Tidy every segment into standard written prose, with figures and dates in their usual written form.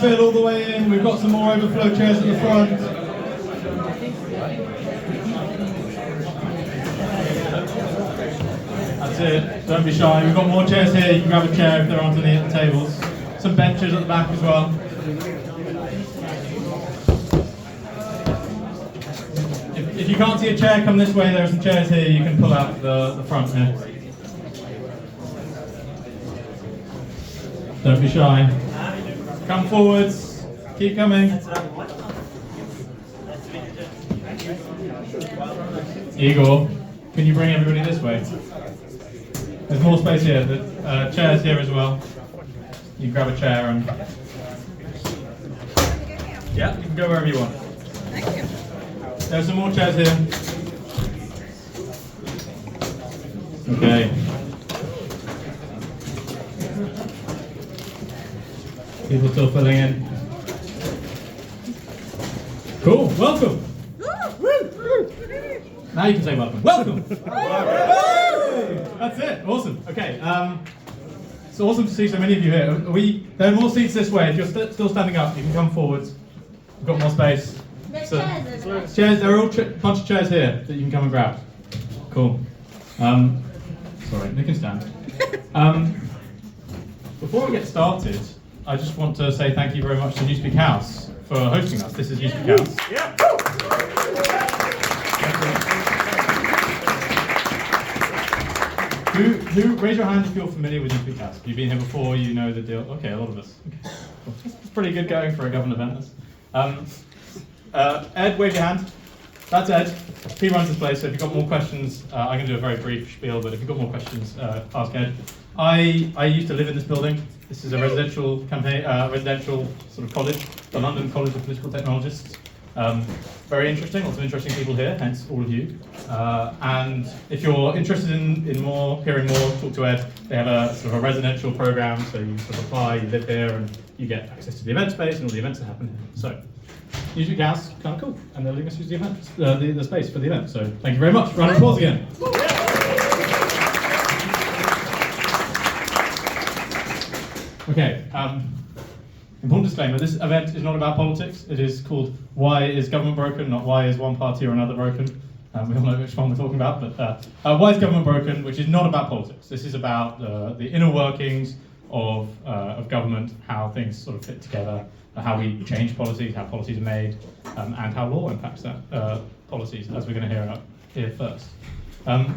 fill all the way in. We've got some more overflow chairs at the front. That's it. Don't be shy. We've got more chairs here. You can grab a chair if there aren't any at the tables. Some benches at the back as well. If you can't see a chair, come this way. There are some chairs here. You can pull out the front here. Don't be shy. Come forwards. Keep coming. Igor, can you bring everybody this way? There's more space here. The chairs here as well. You can grab a chair and... Yeah, you can go wherever you want. Thank you. There's some more chairs here. Okay. People still filling in. Cool, welcome. Now you can say welcome. Welcome! That's it, awesome. Okay, it's awesome to see so many of you here. There are more seats this way. If you're still standing up, you can come forwards. We've got more space. There's So, chairs. chairs, there are all a bunch of chairs here that you can come and grab. Cool. Sorry, they can stand. Before we get started, I just want to say thank you very much to Newspeak House for hosting us. This is Newspeak House. Yeah. Who raise your hand if you're familiar with Newspeak House? You've been here before, you know the deal. Okay, a lot of us. Okay. Cool. It's pretty good going for a government event. Ed, wave your hand. That's Ed. He runs this place, so if you've got more questions, I'm going to do a very brief spiel, but if you've got more questions, ask Ed. I used to live in this building. This is a residential sort of college, the London College of Political Technologists. Very interesting, lots of interesting people here, hence all of you. And if you're interested in hearing more, talk to Ed. They have a sort of a residential program, so you sort of apply, you live here, and you get access to the event space and all the events that happen here. So, Newspeak House, kind of cool, and they're letting us use the event, the space for the event. So, thank you very much. Round of applause again. Okay. Important disclaimer, this event is not about politics. It is called Why is Government Broken, not Why is one party or another broken. We all know which one we're talking about, but Why is Government Broken, which is not about politics. This is about the inner workings of government, how things sort of fit together, how we change policies, how policies are made, and how law impacts that policies, as we're going to hear first.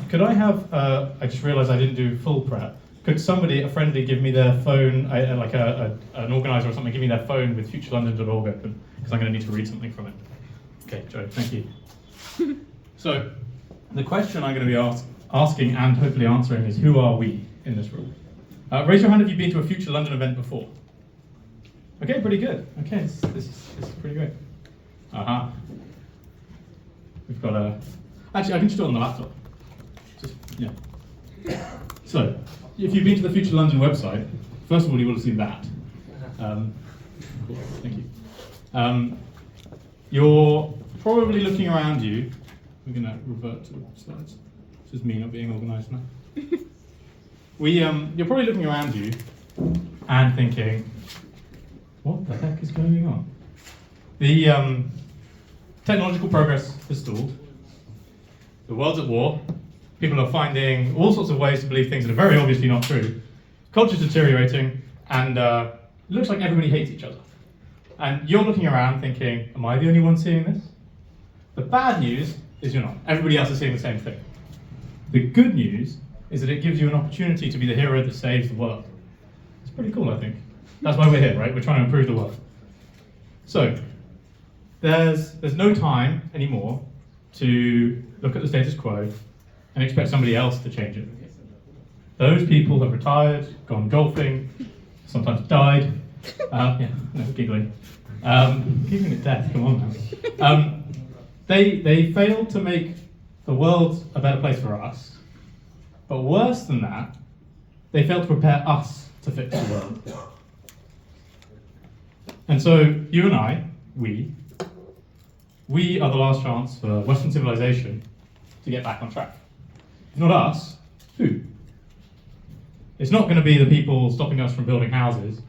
Could I have, I just realised I didn't do full prep. Could somebody, a friendly, give me their phone, like an organiser or something, give me their phone with futurelondon.org open, because I'm going to need to read something from it. Okay, Joe, thank you. So, the question I'm going to be asking and hopefully answering is, who are we in this room? Raise your hand if you've been to a Future London event before. Okay, pretty good. Okay, this is pretty great. We've got a... Actually, I can just do it on the laptop. Just, yeah. So, if you've been to the Future London website, first of all, you will have seen that. Cool, thank you. You're probably looking around you. We're going to revert to the slides. This is me not being organised now. You're probably looking around you and thinking, what the heck is going on? The technological progress has stalled. The world's at war. People are finding all sorts of ways to believe things that are very obviously not true. Culture's deteriorating, and it looks like everybody hates each other. And you're looking around thinking, am I the only one seeing this? The bad news is you're not. Everybody else is seeing the same thing. The good news is that it gives you an opportunity to be the hero that saves the world. It's pretty cool, I think. That's why we're here, right? We're trying to improve the world. So, there's no time anymore to look at the status quo and expect somebody else to change it. Those people have retired, gone golfing, sometimes died. Yeah, no, giggling. Giggling at death, come on now. They failed to make the world a better place for us, but worse than that, they failed to prepare us to fix the world. And so, you and I, we are the last chance for Western civilization to get back on track. If not us, who? It's not going to be the people stopping us from building houses.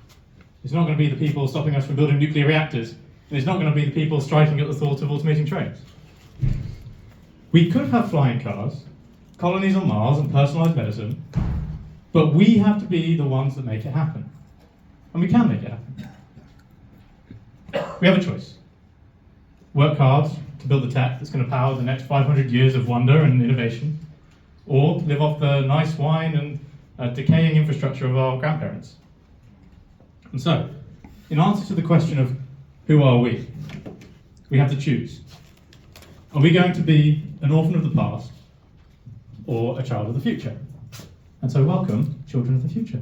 It's not going to be the people stopping us from building nuclear reactors. And it's not going to be the people striking at the thought of automating trains. We could have flying cars, colonies on Mars, and personalised medicine, but we have to be the ones that make it happen. And we can make it happen. We have a choice. Work hard to build the tech that's going to power the next 500 years of wonder and innovation, or live off the nice wine and decaying infrastructure of our grandparents. And so, in answer to the question of who are we have to choose. Are we going to be an orphan of the past or a child of the future? And so welcome, children of the future.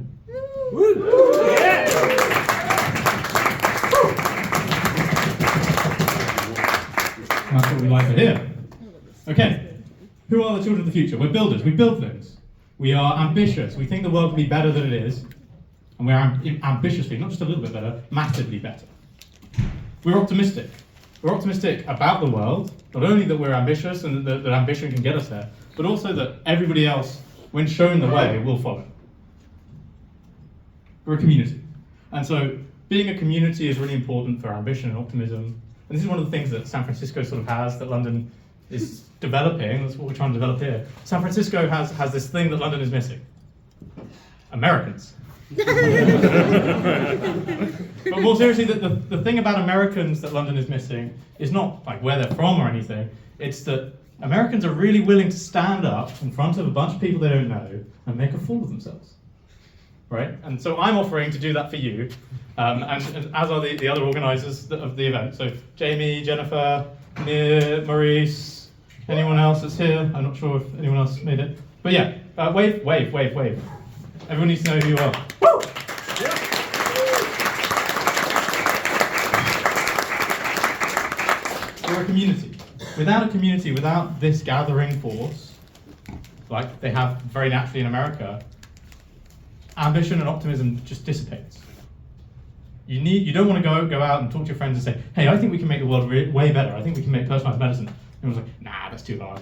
That's what we like to hear. Okay, who are the children of the future? We're builders, we build things. We are ambitious, we think the world can be better than it is. And we're ambitiously, not just a little bit better, massively better. We're optimistic. We're optimistic about the world, not only that we're ambitious and that ambition can get us there, but also that everybody else, when shown the way, will follow. We're a community. And so being a community is really important for ambition and optimism. And this is one of the things that San Francisco sort of has, that London is developing. That's what we're trying to develop here. San Francisco has this thing that London is missing. Americans. But more seriously, the thing about Americans that London is missing is not like where they're from or anything. It's that Americans are really willing to stand up in front of a bunch of people they don't know and make a fool of themselves. Right? And so I'm offering to do that for you, and as are the other organisers of the event. So Jamie, Jennifer, Nir, Maurice, anyone else that's here? I'm not sure if anyone else made it. But yeah, wave. Everyone needs to know who you are. Woo! We're a community. Without a community, without this gathering force, like they have very naturally in America, ambition and optimism just dissipates. You don't want to go out and talk to your friends and say, hey, I think we can make the world way better. I think we can make personalised medicine. And everyone's like, nah, that's too hard.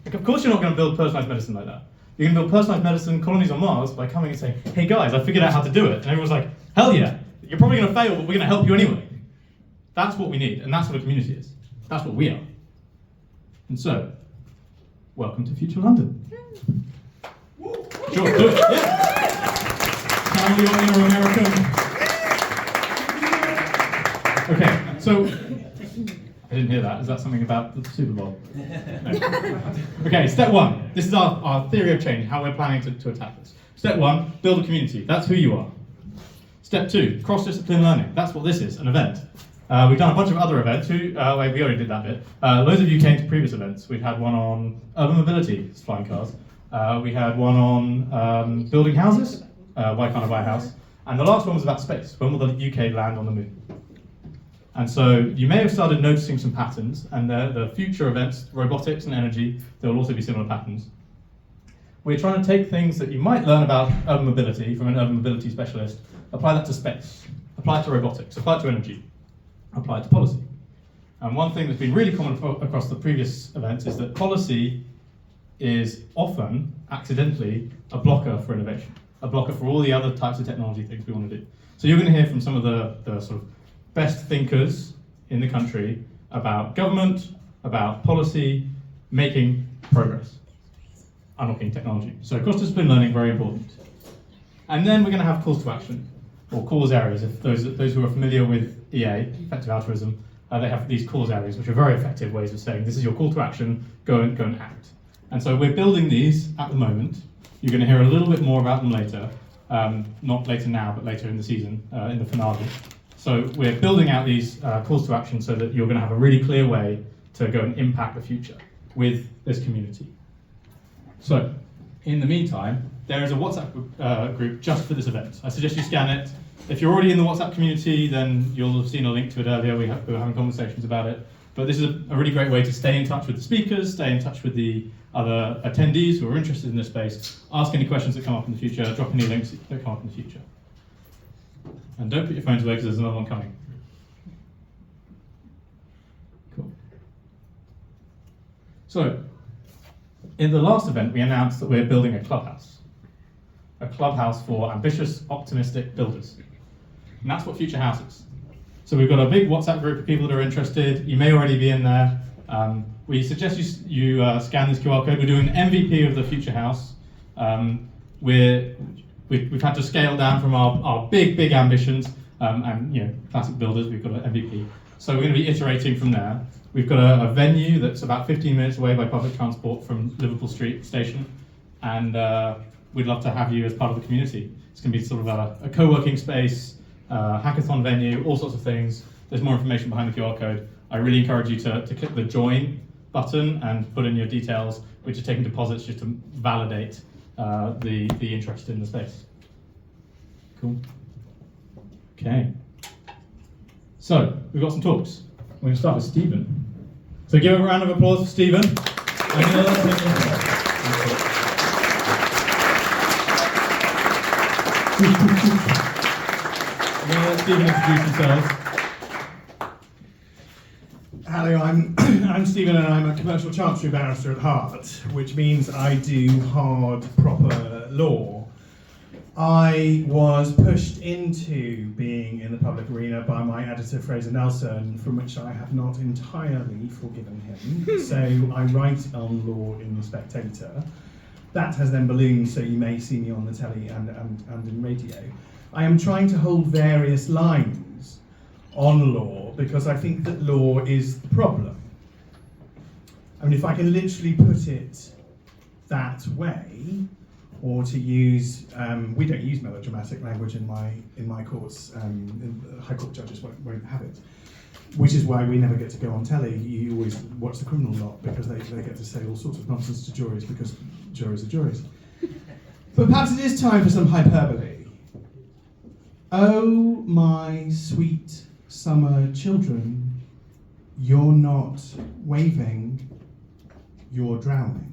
Like, of course you're not going to build personalised medicine like that. You're going to build personalised medicine colonies on Mars by coming and saying, hey guys, I figured out how to do it. And everyone's like, hell yeah, you're probably going to fail, but we're going to help you anyway. That's what we need, and that's what a community is. That's what we are. And so, welcome to Future London. Sure, do it, yeah. Tell your inner American. Okay, so, I didn't hear that. Is that something about the Super Bowl? No. Okay, step one. This is our theory of change, how we're planning to attack this. Step one, build a community. That's who you are. Step two, cross-discipline learning. That's what this is, an event. We've done a bunch of other events. We already did that bit. Loads of you came to previous events. We've had one on urban mobility, flying cars. We had one on building houses. Why can't I buy a house? And the last one was about space. When will the UK land on the moon? And so you may have started noticing some patterns, and the future events, robotics and energy, there will also be similar patterns. We're trying to take things that you might learn about urban mobility from an urban mobility specialist, apply that to space, apply it to robotics, apply it to energy, apply it to policy. And one thing that's been really common across the previous events is that policy is often, accidentally, a blocker for innovation, a blocker for all the other types of technology things we want to do. So you're going to hear from some of the sort of best thinkers in the country about government, about policy, making progress, unlocking technology. So cross-discipline learning, very important. And then we're going to have calls to action, or cause areas. If those who are familiar with EA, effective altruism, they have these cause areas, which are very effective ways of saying, this is your call to action, go and act. And so we're building these at the moment. You're going to hear a little bit more about them later, not later now, but later in the season, in the finale. So we're building out these calls to action so that you're going to have a really clear way to go and impact the future with this community. So, in the meantime, there is a WhatsApp group just for this event. I suggest you scan it. If you're already in the WhatsApp community, then you'll have seen a link to it earlier. We were having conversations about it. But this is a really great way to stay in touch with the speakers, stay in touch with the other attendees who are interested in this space, ask any questions that come up in the future, drop any links that come up in the future. And don't put your phones away because there's another one coming. Cool. So, in the last event, we announced that we're building a clubhouse for ambitious, optimistic builders. And that's what Future House is. So we've got a big WhatsApp group of people that are interested. You may already be in there. We suggest you scan this QR code. We're doing an MVP of the Future House. We've had to scale down from our big ambitions, and classic builders, we've got an MVP. So we're going to be iterating from there. We've got a venue that's about 15 minutes away by public transport from Liverpool Street Station, and we'd love to have you as part of the community. It's going to be sort of a co-working space, hackathon venue, all sorts of things. There's more information behind the QR code. I really encourage you to click the join button and put in your details. We're just taking deposits just to validate the interest in the space. Cool. Okay. So we've got some talks. We're going to start with Stephen. So give a round of applause for Stephen. I'm going to let Stephen introduce himself. Hello, I'm Stephen and I'm a commercial chancery barrister at heart, which means I do hard, proper law. I was pushed into being in the public arena by my editor Fraser Nelson, from which I have not entirely forgiven him. So I write on law in The Spectator. That has then ballooned, so you may see me on the telly and in radio. I am trying to hold various lines on law because I think that law is the problem. I mean, if I can literally put it that way, or to use, we don't use melodramatic language in my courts. High court judges won't have it, which is why we never get to go on telly. You always watch the criminal lot because they get to say all sorts of nonsense to juries because juries are juries. But perhaps it is time for some hyperbole. Oh, my sweet summer children, you're not waving, you're drowning.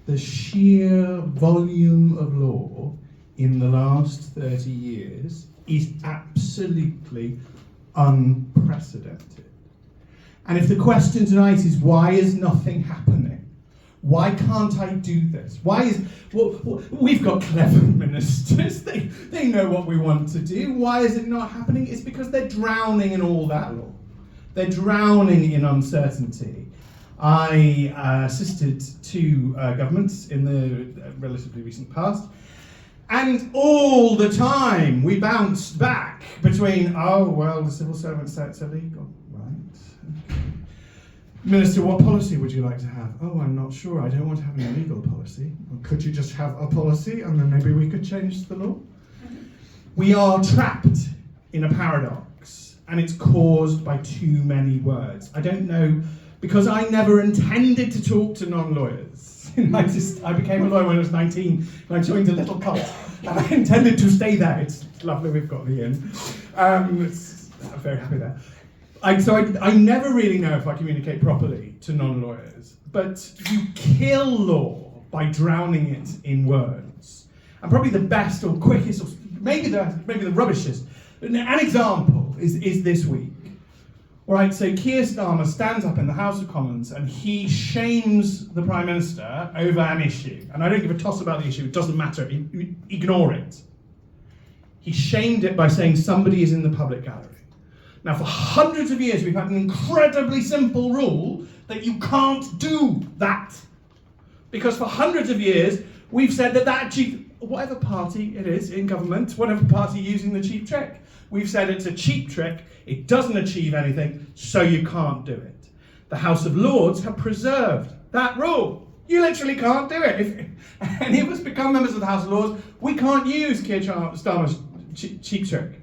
The sheer volume of law in the last 30 years is absolutely unprecedented. And if the question tonight is, why is nothing happening? Why can't I do this? We've got clever ministers, they know what we want to do. Why is it not happening? It's because they're drowning in all that law. They're drowning in uncertainty. I assisted two governments in the relatively recent past, and all the time we bounced back between, oh, well, the civil servant said it's illegal, right? Okay. Minister, what policy would you like to have? Oh, I'm not sure. I don't want to have an illegal policy. Well, could you just have a policy and then maybe we could change the law? We are trapped in a paradox, and it's caused by too many words. I don't know. Because I never intended to talk to non-lawyers. I became a lawyer when I was 19, and I joined a little cult, and I intended to stay there. It's lovely we've got me in. I'm very happy there. I never really know if I communicate properly to non-lawyers, but you kill law by drowning it in words. And probably the best or quickest, or maybe the rubbishest, an example is this week. Right, so Keir Starmer stands up in the House of Commons and he shames the Prime Minister over an issue. And I don't give a toss about the issue, it doesn't matter, ignore it. He shamed it by saying somebody is in the public gallery. Now, for hundreds of years, we've had an incredibly simple rule that you can't do that. Because for hundreds of years, we've said that whatever party it is in government, whatever party using the cheap trick, we've said it's a cheap trick, it doesn't achieve anything, so you can't do it. The House of Lords have preserved that rule. You literally can't do it. If any of us become members of the House of Lords, we can't use Keir Starmer's cheap trick.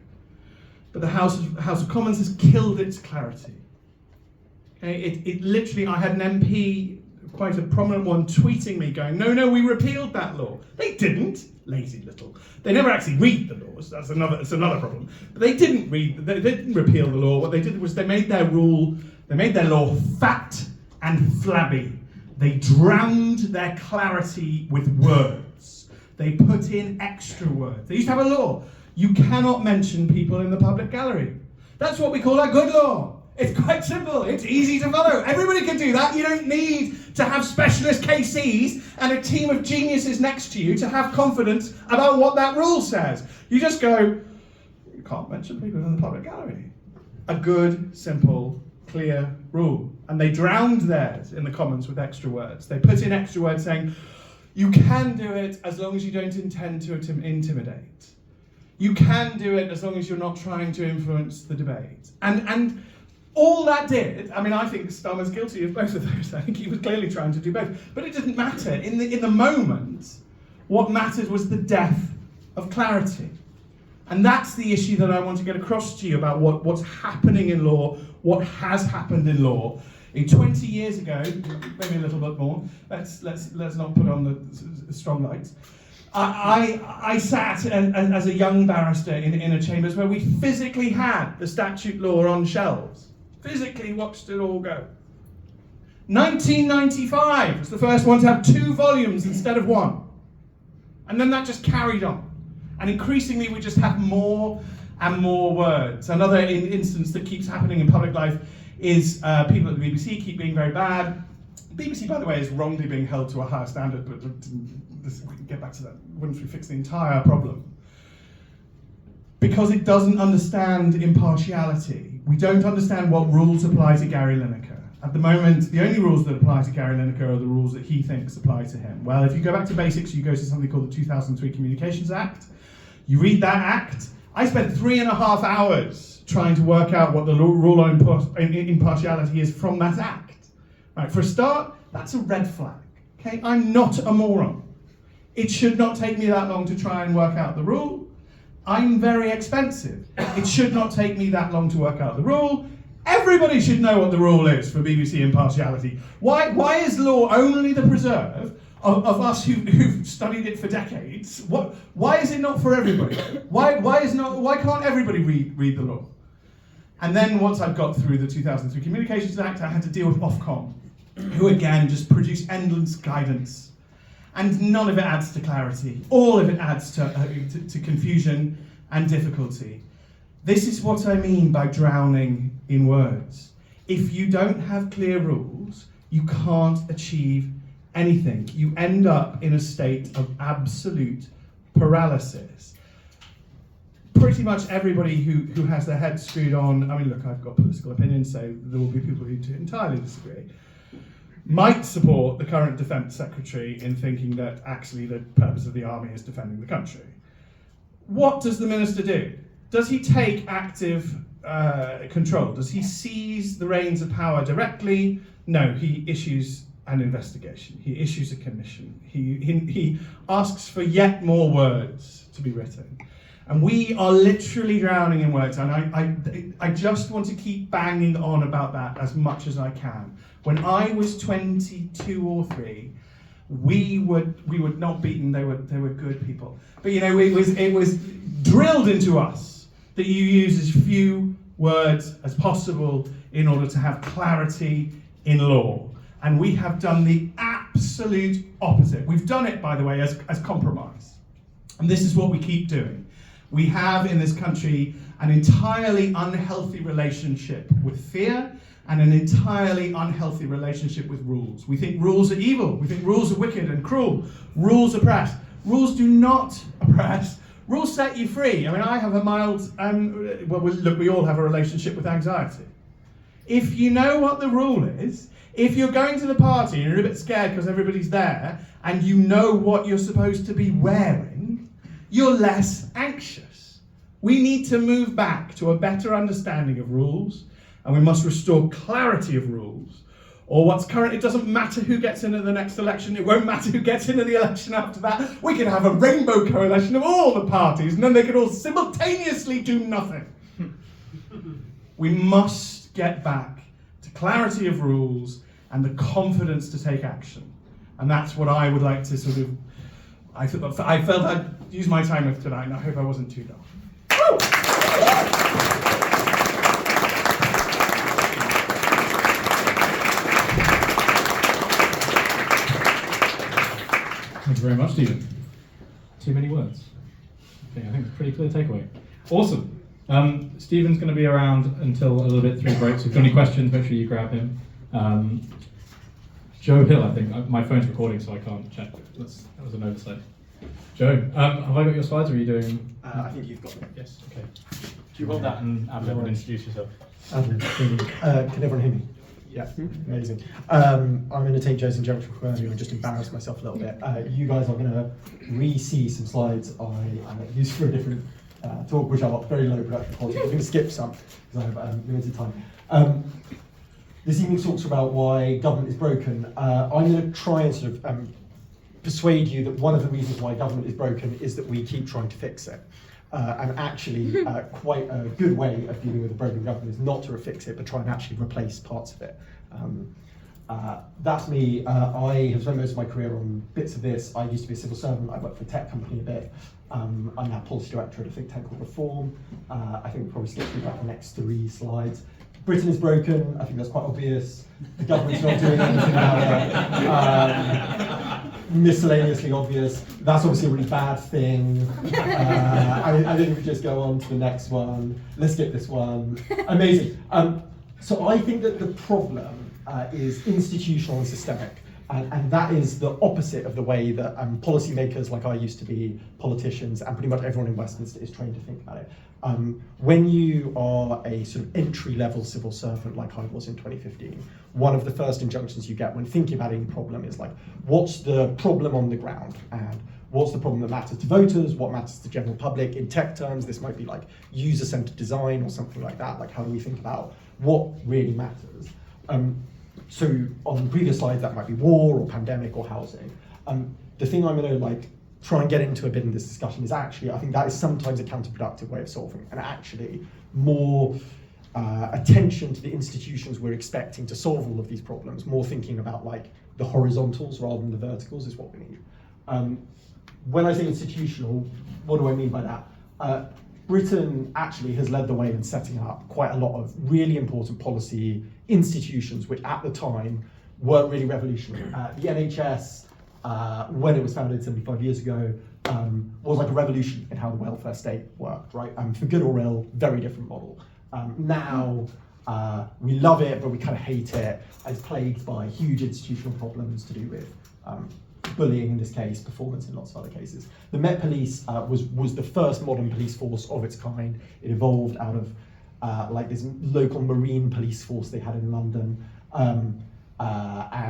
But the House of Commons has killed its clarity. Okay? It literally, I had an MP, quite a prominent one, tweeting me going, no, we repealed that law. They didn't. Lazy little. They never actually read the laws. That's another problem. But they didn't repeal the law. What they did was they made their law fat and flabby. They drowned their clarity with words. They put in extra words. They used to have a law. You cannot mention people in the public gallery. That's what we call a good law. It's quite simple, it's easy to follow. Everybody can do that. You don't need to have specialist KCs and a team of geniuses next to you to have confidence about what that rule says. You just go, can't mention people in the public gallery. A good, simple, clear rule. And they drowned theirs in the Commons with extra words. They put in extra words saying, you can do it as long as you don't intend to intimidate. You can do it as long as you're not trying to influence the debate. And all that did, I mean, I think Starmer's guilty of both of those. I think he was clearly trying to do both. But it didn't matter. In the moment, what mattered was the death of clarity. And that's the issue that I want to get across to you about what's happening in law, what has happened in law. 20 years ago, maybe a little bit more, let's not put on the strong lights. I sat as a young barrister in a chambers where we physically had the statute law on shelves. Physically watched it all go. 1995 was the first one to have 2 volumes instead of 1. And then that just carried on. And increasingly we just have more and more words. Another instance that keeps happening in public life is people at the BBC keep being very bad. BBC, by the way, is wrongly being held to a higher standard, but we can get back to that once we fix the entire problem. Because it doesn't understand impartiality. We don't understand what rules apply to Gary Lineker. At the moment, the only rules that apply to Gary Lineker are the rules that he thinks apply to him. Well, if you go back to basics, you go to something called the 2003 Communications Act. You read that act. I spent 3.5 hours trying to work out what the rule on impartiality is from that act. Right, for a start, that's a red flag. Okay, I'm not a moron. It should not take me that long to try and work out the rule. I'm very expensive. It should not take me that long to work out the rule. Everybody should know what the rule is for BBC impartiality. Why is law only the preserve of us who've studied it for decades? Why is it not for everybody? Why can't everybody read the law? And then once I've got through the 2003 Communications Act, I had to deal with Ofcom, who again just produce endless guidance. And none of it adds to clarity. All of it adds to confusion and difficulty. This is what I mean by drowning in words. If you don't have clear rules, you can't achieve anything. You end up in a state of absolute paralysis. Pretty much everybody who has their head screwed on, I mean, look, I've got political opinions, so there will be people who entirely disagree, might support the current Defence Secretary in thinking that actually the purpose of the army is defending the country. What does the minister do? Does he take active control? Does he seize the reins of power directly? No, he issues an investigation. He issues a commission. He asks for yet more words to be written. And we are literally drowning in words, and I just want to keep banging on about that as much as I can. When I was 22 or 3, we were not beaten. They were good people. But you know, it was drilled into us that you use as few words as possible in order to have clarity in law. And we have done the absolute opposite. We've done it, by the way, as compromise. And this is what we keep doing. We have in this country an entirely unhealthy relationship with fear and an entirely unhealthy relationship with rules. We think rules are evil. We think rules are wicked and cruel. Rules oppress. Rules do not oppress. Rules set you free. I mean, I have a mild, look, we all have a relationship with anxiety. If you know what the rule is, if you're going to the party and you're a bit scared because everybody's there, and you know what you're supposed to be wearing, you're less anxious. We need to move back to a better understanding of rules, and we must restore clarity of rules. Or what's current, it doesn't matter who gets into the next election, it won't matter who gets into the election after that. We can have a rainbow coalition of all the parties, and then they could all simultaneously do nothing. We must get back to clarity of rules and the confidence to take action. And that's what I would like to sort of, I felt I'd use my time with tonight, and I hope I wasn't too dull. Woo! Thank you very much, Stephen. Too many words. I think it's a pretty clear takeaway. Awesome. Stephen's going to be around until a little bit through break, so if you've got any questions, make sure you grab him. Joe Hill, I think. My phone's recording, so I can't check. That was an oversight. Joe, have I got your slides, or are you doing? I think you've got it. Yes, okay. Do you want that and Adlib and introduce yourself? Can everyone hear me? Yeah, amazing. I'm going to take Joe's injunction from earlier and just embarrass myself a little bit. You guys are going to re-see some slides I used for a different talk, which are very low production quality. We're going to skip some because I have limited time. This evening talks about why government is broken. I'm going to try and sort of persuade you that one of the reasons why government is broken is that we keep trying to fix it. And actually, quite a good way of dealing with a broken government is not to fix it, but try and actually replace parts of it. That's me. I have spent most of my career on bits of this. I used to be a civil servant. I worked for a tech company a bit. I'm now policy director at a think tank called Reform. I think we'll probably skip through about the next 3 slides. Britain is broken. I think that's quite obvious. The government's not doing anything about it. Miscellaneously obvious. That's obviously a really bad thing. I think we just go on to the next one. Let's skip this one. Amazing. So I think that the problem is institutional and systemic. And that is the opposite of the way that policymakers like I used to be, politicians, and pretty much everyone in Westminster is trained to think about it. When you are a sort of entry-level civil servant like I was in 2015, one of the first injunctions you get when thinking about any problem is like, what's the problem on the ground? And what's the problem that matters to voters? What matters to the general public? In tech terms, this might be like user-centered design or something like that. Like, how do we think about what really matters? So on previous slides, that might be war or pandemic or housing. The thing I'm going to try and get into a bit in this discussion is actually, I think that is sometimes a counterproductive way of solving, and actually more attention to the institutions we're expecting to solve all of these problems, more thinking about the horizontals rather than the verticals is what we need. When I say institutional, what do I mean by that? Britain actually has led the way in setting up quite a lot of really important policy institutions, which at the time were really revolutionary. The NHS, when it was founded 75 years ago, was like a revolution in how the welfare state worked, right? For good or ill, very different model. Now, we love it, but we kind of hate it. It's plagued by huge institutional problems to do with bullying in this case, performance in lots of other cases. The Met Police was the first modern police force of its kind. It evolved out of this local marine police force they had in London. And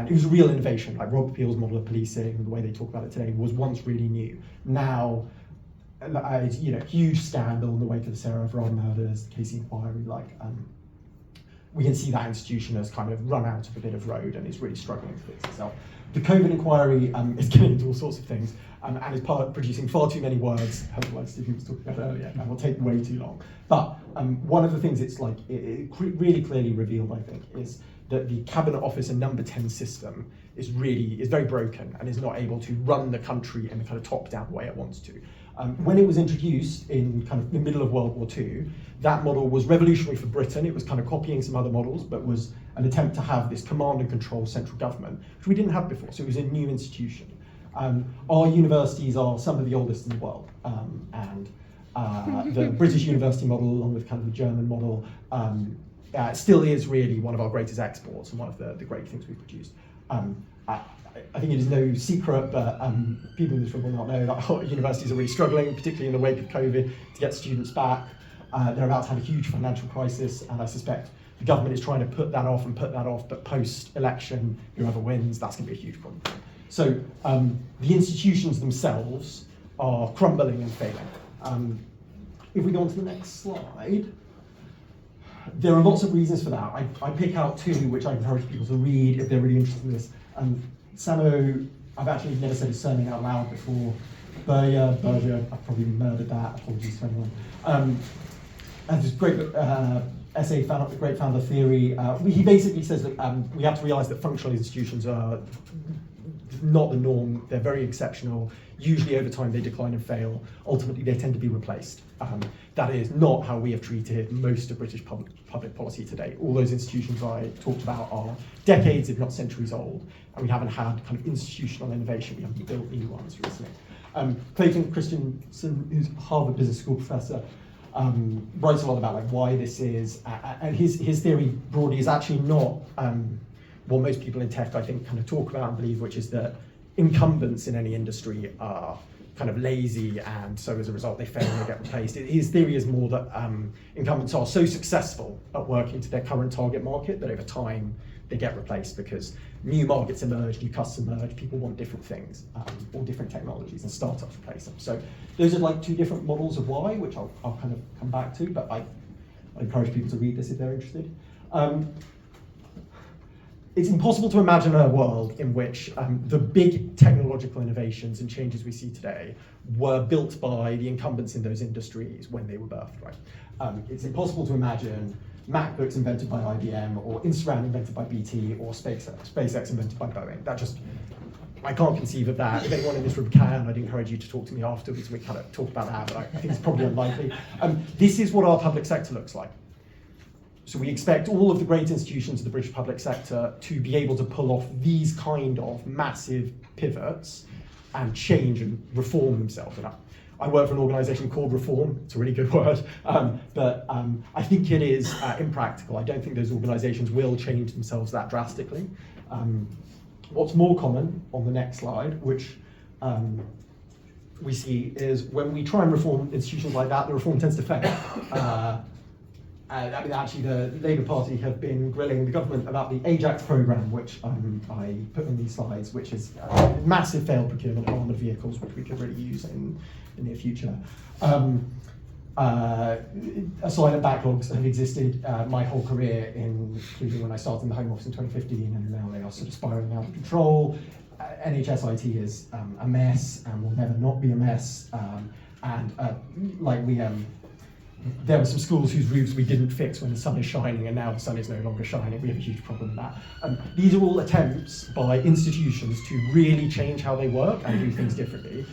it was a real innovation. Like Robert Peel's model of policing, the way they talk about it today, was once really new. Now, huge scandal in the wake of the Sarah Everard murders, the Casey inquiry, we can see that institution has kind of run out of a bit of road and is really struggling to fix itself. The COVID inquiry is getting into all sorts of things and is producing far too many words, like Stephen was talking about earlier, and will take way too long. But one of the things it really clearly revealed, I think, is that the Cabinet Office and Number 10 system is very broken and is not able to run the country in the kind of top-down way it wants to. When it was introduced in kind of the middle of World War II, that model was revolutionary for Britain. It was kind of copying some other models, but was an attempt to have this command and control central government, which we didn't have before, so it was a new institution. Our universities are some of the oldest in the world, and the British university model, along with kind of the German model, still is really one of our greatest exports and one of the great things we've produced. I think it is no secret, but people in this room will not know that our universities are really struggling, particularly in the wake of COVID, to get students back. They're about to have a huge financial crisis, and I suspect the government is trying to put that off, but post-election, whoever wins, that's going to be a huge problem. So the institutions themselves are crumbling and failing. If we go on to the next slide, there are lots of reasons for that. I pick out 2, which I encourage people to read if they're really interested in this. Samo, I've actually never said his surname out loud before. Berger, I've probably murdered that, apologies to anyone. And this great essay, The Great Founder Theory. He basically says that we have to realize that functional institutions are not the norm. They're very exceptional. Usually over time they decline and fail. Ultimately they tend to be replaced. That is not how we have treated most of British public policy today. All those institutions I talked about are decades, if not centuries old, and we haven't had kind of institutional innovation. We haven't built new ones recently. Clayton Christensen, who's a Harvard Business School professor, writes a lot about why this is, and his theory broadly is actually not what most people in tech, I think, kind of talk about and believe, which is that incumbents in any industry are kind of lazy, and so as a result they fail and they get replaced. His theory is more that incumbents are so successful at working to their current target market that over time they get replaced because new markets emerge, new customers emerge, people want different things, or different technologies, and startups replace them. So those are like two different models of why, which I'll kind of come back to, but I encourage people to read this if they're interested. It's impossible to imagine a world in which the big technological innovations and changes we see today were built by the incumbents in those industries when they were birthed, right? It's impossible to imagine MacBooks invented by IBM, or Instagram invented by BT, or SpaceX invented by Boeing. I can't conceive of that. If anyone in this room can, I'd encourage you to talk to me afterwards. We kind of talk about that, but I think it's probably unlikely. This is what our public sector looks like. So we expect all of the great institutions of the British public sector to be able to pull off these kind of massive pivots and change and reform themselves. And I work for an organisation called Reform. It's a really good word, but I think it is impractical. I don't think those organisations will change themselves that drastically. What's more common on the next slide, which we see, is when we try and reform institutions like that, the reform tends to fail. I mean, actually, the Labour Party have been grilling the government about the Ajax programme, which I put on these slides, which is massive failed procurement of armoured vehicles, which we could really use in the near future. Asylum backlogs have existed my whole career, including when I started in the Home Office in 2015, and now they are sort of spiralling out of control. NHS IT is a mess and will never not be a mess. There were some schools whose roofs we didn't fix when the sun is shining, and now the sun is no longer shining. We have a huge problem with that. These are all attempts by institutions to really change how they work and do things differently.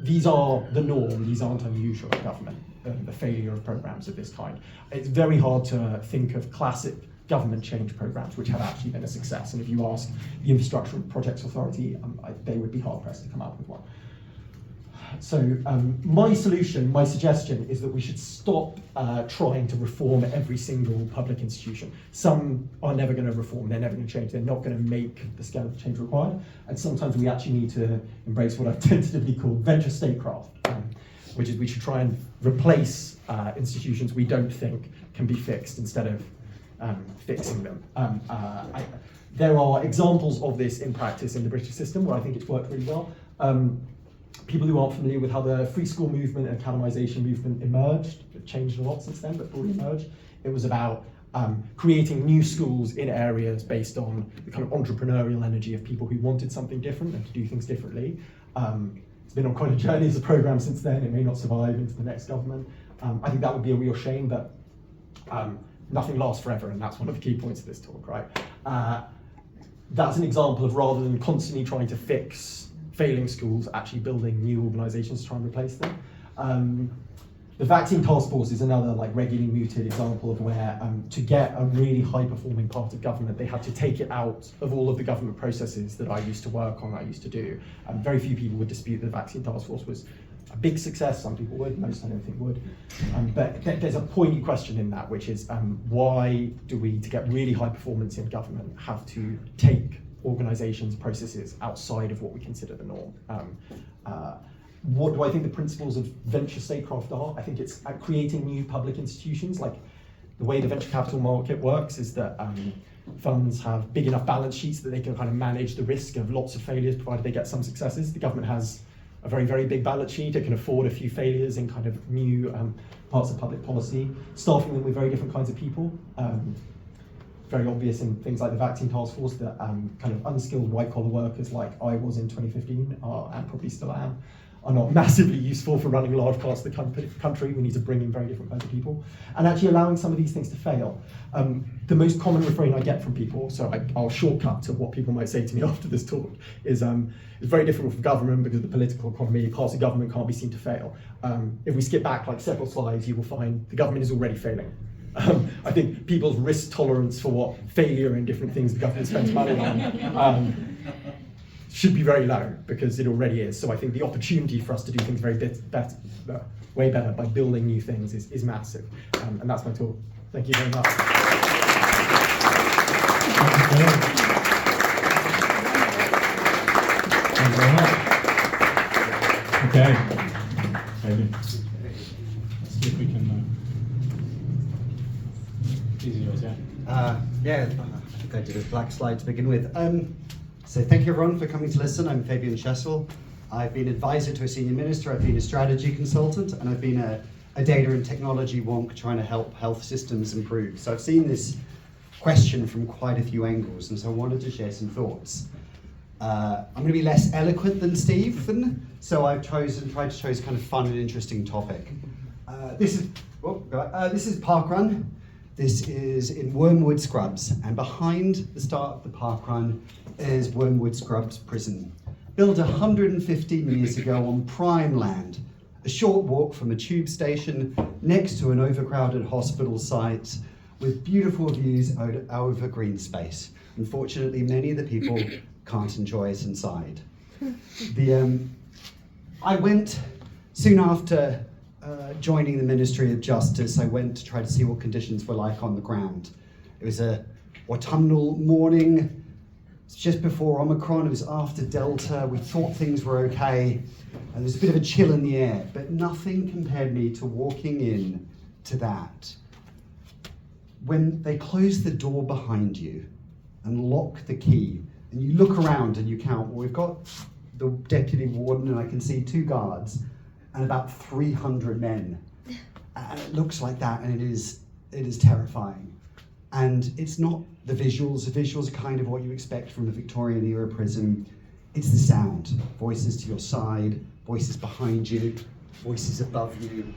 These are the norm, these aren't unusual in government, the failure of programs of this kind. It's very hard to think of classic government change programs which have actually been a success, and if you ask the Infrastructure Projects Authority, they would be hard pressed to come up with one. So my suggestion is that we should stop trying to reform every single public institution. Some are never going to reform, they're never going to change, they're not going to make the scale of change required, and sometimes we actually need to embrace what I've tentatively called venture statecraft, which is we should try and replace institutions we don't think can be fixed instead of fixing them. There are examples of this in practice in the British system where I think it's worked really well. People who aren't familiar with how the free school movement and academisation movement emerged, it changed a lot since then, but broadly emerged. It was about creating new schools in areas based on the kind of entrepreneurial energy of people who wanted something different and to do things differently. It's been on quite a journey as a programme since then. It may not survive into the next government. I think that would be a real shame, but nothing lasts forever, and that's one of the key points of this talk, right? That's an example of, rather than constantly trying to fix failing schools, actually building new organisations to try and replace them. The vaccine task force is another regularly mooted example of where to get a really high performing part of government, they had to take it out of all of the government processes that I used to work on, I used to do. Very few people would dispute that the vaccine task force was a big success. Some people would, most I don't think would. But there's a pointy question in that, which is why do we, to get really high performance in government, have to take organisations, processes outside of what we consider the norm? What do I think the principles of venture statecraft are? I think it's creating new public institutions. Like, the way the venture capital market works is that funds have big enough balance sheets that they can kind of manage the risk of lots of failures, provided they get some successes. The government has a very, very big balance sheet. It can afford a few failures in kind of new parts of public policy, staffing them with very different kinds of people. Very obvious in things like the vaccine task force that kind of unskilled white-collar workers like I was in 2015 and probably still am, are not massively useful for running large parts of the country. We need to bring in very different kinds of people, and actually allowing some of these things to fail. The most common refrain I get from people, so I'll shortcut to what people might say to me after this talk, is it's very difficult for government because the political economy, parts of government can't be seen to fail. If we skip back several slides, you will find the government is already failing. I think people's risk tolerance for what failure in different things the government spends money on should be very low, because it already is. So I think the opportunity for us to do things way better by building new things is massive. And that's my talk. Thank you very much. Thank you very much. Okay. Maybe. Let's see if we can. Easy yours, yeah. Yeah, I think I did a black slide to begin with. So thank you everyone for coming to listen. I'm Fabian Schessel. I've been advisor to a senior minister, I've been a strategy consultant, and I've been a data and technology wonk trying to help health systems improve. So I've seen this question from quite a few angles, and so I wanted to share some thoughts. I'm going to be less eloquent than Stephen, so I've tried to choose kind of fun and interesting topic. This is Parkrun. This is in Wormwood Scrubs, and behind the start of the Parkrun is Wormwood Scrubs Prison. Built 115 years ago on prime land, a short walk from a tube station next to an overcrowded hospital site with beautiful views over green space. Unfortunately, many of the people can't enjoy it inside. I went soon after joining the Ministry of Justice. I went to try to see what conditions were like on the ground. It was a autumnal morning. It's just before Omicron, it was after Delta. We thought things were okay, and there was a bit of a chill in the air, but nothing compared me to walking in to that. When they close the door behind you and lock the key, and you look around and you count, well, we've got the deputy warden, and I can see 2 guards, and about 300 men. And it looks like that, and it is terrifying. And it's not the visuals. The visuals are kind of what you expect from a Victorian era prison. It's the sound. Voices to your side, voices behind you, voices above you,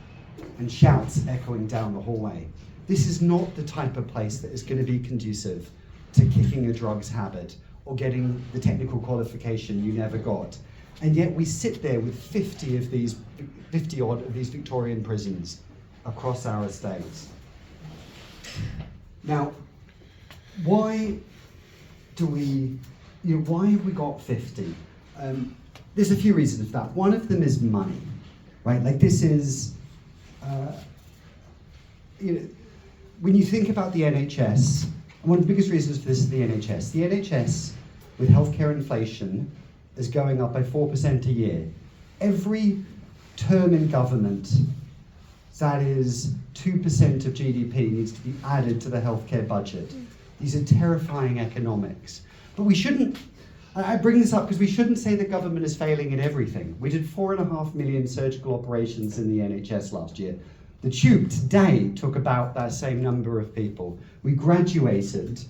and shouts echoing down the hallway. This is not the type of place that is going to be conducive to kicking a drugs habit or getting the technical qualification you never got. And yet we sit there with 50 odd of these Victorian prisons across our estates. Now, why have we got 50? There's a few reasons for that. One of them is money, right? Like this is, when you think about the NHS, and one of the biggest reasons for this is the NHS. The NHS, with healthcare inflation, is going up by 4% a year. Every term in government, that is 2% of GDP, needs to be added to the healthcare budget. These are terrifying economics. But we shouldn't, I bring this up because we shouldn't say the government is failing at everything. We did 4.5 million surgical operations in the NHS last year. The Tube today took about that same number of people. We graduated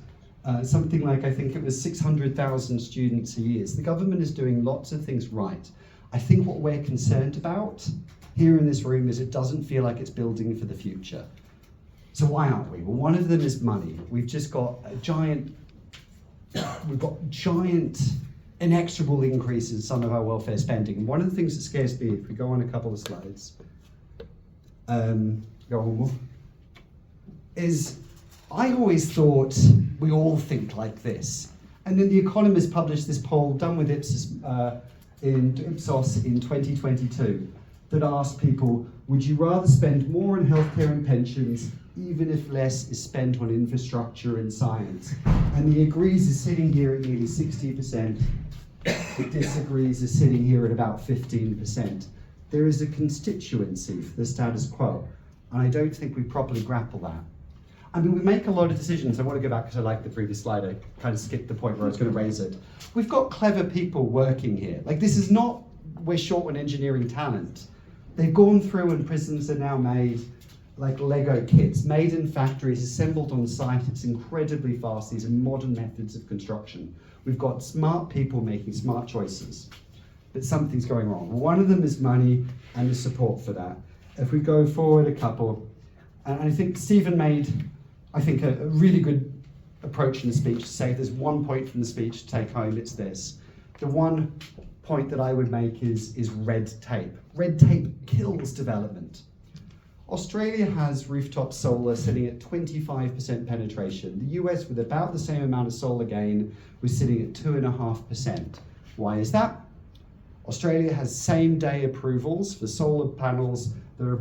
something like, I think it was 600,000 students a year. So the government is doing lots of things right. I think what we're concerned about here in this room is it doesn't feel like it's building for the future. So why aren't we? Well, one of them is money. We've got giant inexorable increases in some of our welfare spending. And one of the things that scares me, if we go on a couple of slides, go on more, is I always thought we all think like this. And then The Economist published this poll done with Ipsos in 2022 that asked people, would you rather spend more on healthcare and pensions even if less is spent on infrastructure and science? And the agrees is sitting here at nearly 60%. The disagrees is sitting here at about 15%. There is a constituency for the status quo, and I don't think we properly grapple that. I mean, we make a lot of decisions. I want to go back because I like the previous slide. I kind of skipped the point where I was going to raise it. We've got clever people working here. Like, this is not, we're short on engineering talent. They've gone through and prisons are now made like Lego kits, made in factories, assembled on site. It's incredibly fast. These are modern methods of construction. We've got smart people making smart choices, but something's going wrong. One of them is money and the support for that. If we go forward a couple, and I think Stephen made, I think, a really good approach in the speech to say there's one point from the speech to take home, it's this. The one point that I would make is red tape. Red tape kills development. Australia has rooftop solar sitting at 25% penetration. The US, with about the same amount of solar gain, was sitting at 2.5%. Why is that? Australia has same-day approvals for solar panels that are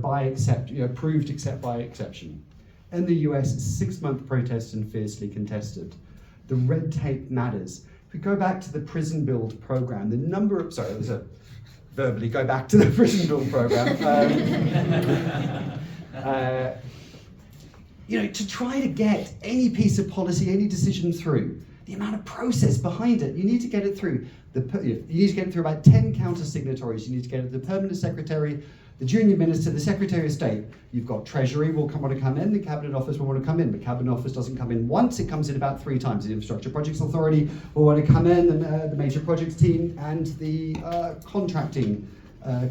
approved except by exception. In the US, it's a 6-month protest and fiercely contested. The red tape matters. If we go back to the prison build program, the number of, sorry, it was a verbally go back to the prison build program. To try to get any piece of policy, any decision through, the amount of process behind it, you need to get it through. You need to get it through about 10 counter-signatories. You need to get it to the permanent secretary, the junior minister, the secretary of state. You've got Treasury will want to come in, the Cabinet Office will want to come in, but Cabinet Office doesn't come in once, it comes in about 3 times. The Infrastructure Projects Authority will want to come in, and the Major Projects team, and the contracting,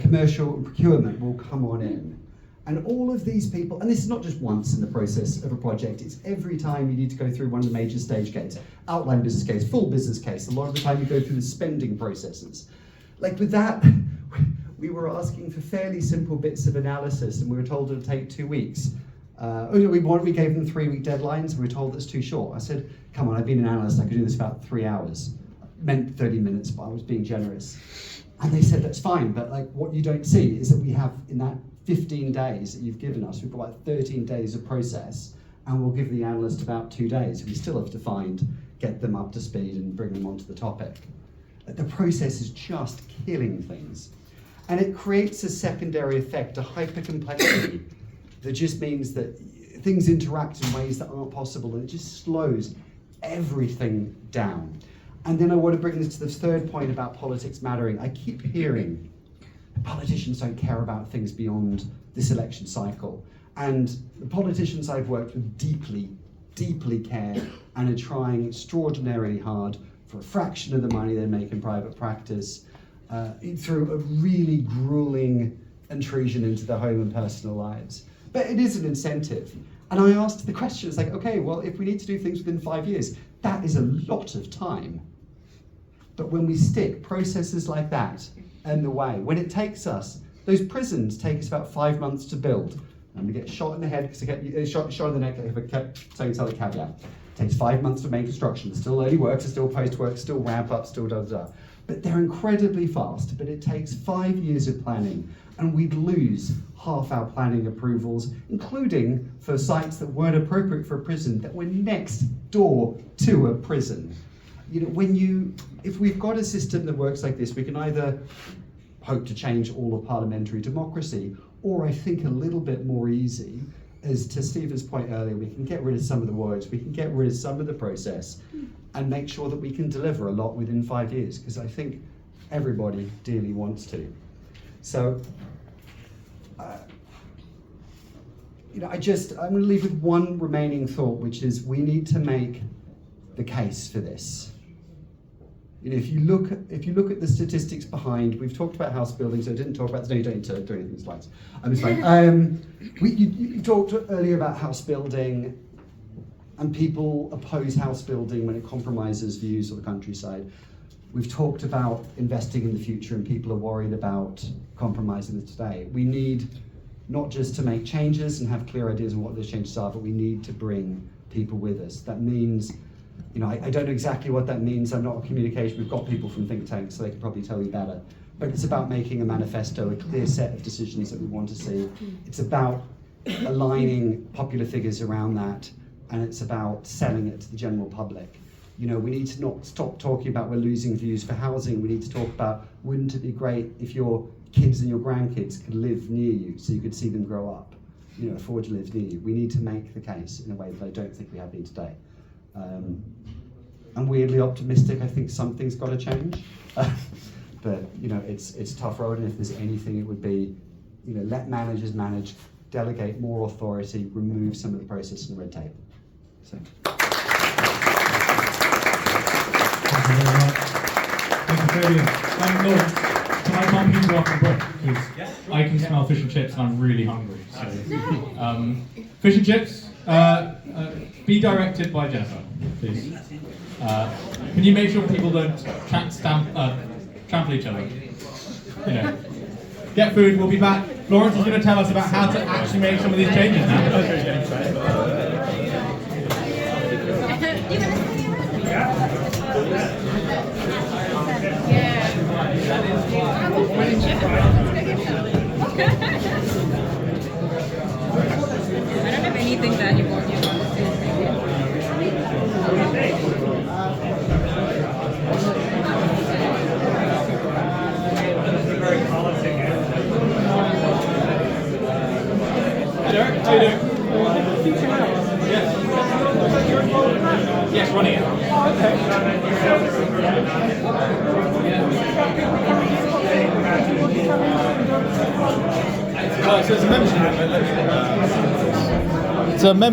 commercial and procurement will come on in. And all of these people, and this is not just once in the process of a project, it's every time you need to go through one of the major stage gates, outline business case, full business case, a lot of the time you go through the spending processes. Like with that, we were asking for fairly simple bits of analysis, and we were told it would take 2 weeks. We gave them 3-week deadlines, and we were told that's too short. I said, come on, I've been an analyst, I could do this about 3 hours. Meant 30 minutes, but I was being generous. And they said, that's fine, but like what you don't see is that we have, in that 15 days that you've given us, we've got like 13 days of process, and we'll give the analyst about 2 days. We still have to get them up to speed and bring them onto the topic. The process is just killing things. And it creates a secondary effect, a hyper-complexity, that just means that things interact in ways that aren't possible, and it just slows everything down. And then I want to bring this to this third point about politics mattering. I keep hearing politicians don't care about things beyond this election cycle. And the politicians I've worked with deeply, deeply care and are trying extraordinarily hard for a fraction of the money they make in private practice through a really grueling intrusion into their home and personal lives. But it is an incentive. And I asked the question, it's like, okay, well, if we need to do things within 5 years, that is a lot of time. But when we stick processes like that in the way, when it takes us, those prisons take us about 5 months to build, and we get shot in the head because they get shot in the neck. I have a tell the caveat. It takes 5 months to make construction. There's still early works, there's still post work, still ramp up, still da. But they're incredibly fast. But it takes 5 years of planning, and we'd lose half our planning approvals, including for sites that weren't appropriate for a prison that were next door to a prison. If we've got a system that works like this, we can either hope to change all of parliamentary democracy, or I think a little bit more easy, as to Stephen's point earlier, we can get rid of some of the words, we can get rid of some of the process, and make sure that we can deliver a lot within 5 years, because I think everybody dearly wants to. So, I'm going to leave with one remaining thought, which is we need to make the case for this. If you look at the statistics behind, we've talked about house building, so I didn't talk about. No, you don't need to do anything with slides. I'm just fine. You talked earlier about house building, and people oppose house building when it compromises views of the countryside. We've talked about investing in the future, and people are worried about compromising it today. We need not just to make changes and have clear ideas on what those changes are, but we need to bring people with us. That means, I don't know exactly what that means. I'm not a communication. We've got people from think tanks, so they can probably tell you better. But it's about making a manifesto, a clear set of decisions that we want to see. It's about aligning popular figures around that, and it's about selling it to the general public. We need to not stop talking about we're losing views for housing. We need to talk about, wouldn't it be great if your kids and your grandkids could live near you so you could see them grow up, afford to live near you. We need to make the case in a way that I don't think we have been today. I'm weirdly optimistic. I think something's got to change, but it's a tough road. And if there's anything, it would be, let managers manage, delegate more authority, remove some of the process and red tape. So. Thank you very much. Thank you, Fabian. Lawrence, can I bump you after break? Because I can smell fish and chips and I'm really hungry. So, fish and chips. Be directed by Jennifer, please. Can you make sure people don't trample each other? Get food, we'll be back. Lawrence is going to tell us about how to actually make some of these changes now. I don't have anything that you want to say. Yes, running it. So it's a membership. It's a membership.